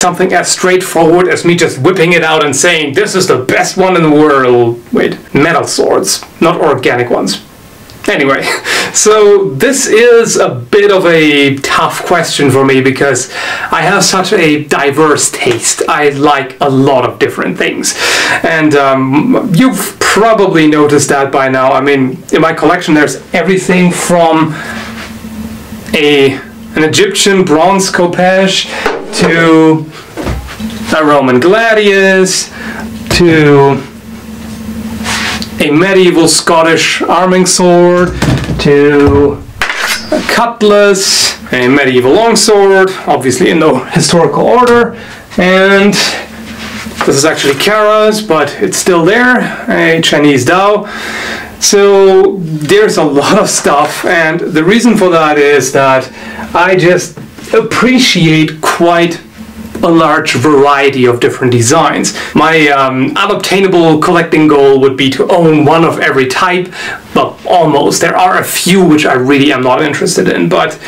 something as straightforward as me just whipping it out and saying this is the best one in the world. Wait, metal swords, not organic ones. Anyway, so this is a bit of a tough question for me because I have such a diverse taste. I like a lot of different things, and you've probably noticed that by now. I mean, in my collection there's everything from an Egyptian bronze kopech to a Roman gladius to a medieval Scottish arming sword to a cutlass, a medieval longsword, obviously in no historical order, and this is actually Kara's, but it's still there, a Chinese Dao. So there's a lot of stuff, and the reason for that is that I just appreciate quite a large variety of different designs. My unobtainable collecting goal would be to own one of every type. Well, almost. There are a few which I really am not interested in, but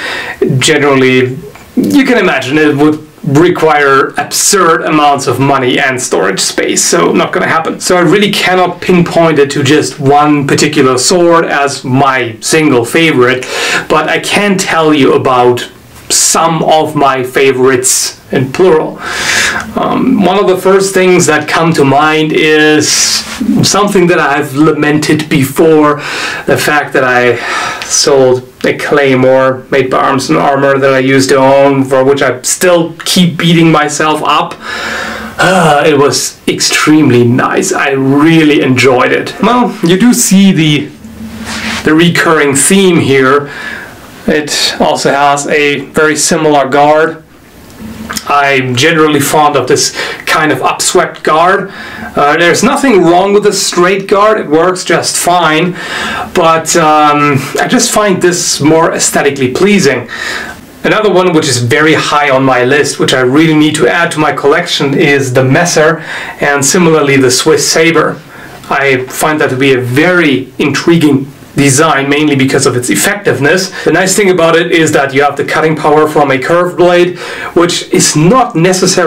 generally you can imagine it would require absurd amounts of money and storage space, so not gonna happen. So I really cannot pinpoint it to just one particular sword as my single favorite, but I can tell you about some of my favorites in plural. One of the first things that come to mind is something that I've lamented before, the fact that I sold a claymore made by Arms and Armor that I used to own, for which I still keep beating myself up. It was extremely nice. I really enjoyed it. Well, you do see the recurring theme here. It also has a very similar guard. I'm generally fond of this kind of upswept guard. There's nothing wrong with the straight guard, it works just fine, but I just find this more aesthetically pleasing. Another one which is very high on my list, which I really need to add to my collection, is the Messer, and similarly the Swiss Saber. I find that to be a very intriguing design, mainly because of its effectiveness. The nice thing about it is that you have the cutting power from a curved blade, which is not necessarily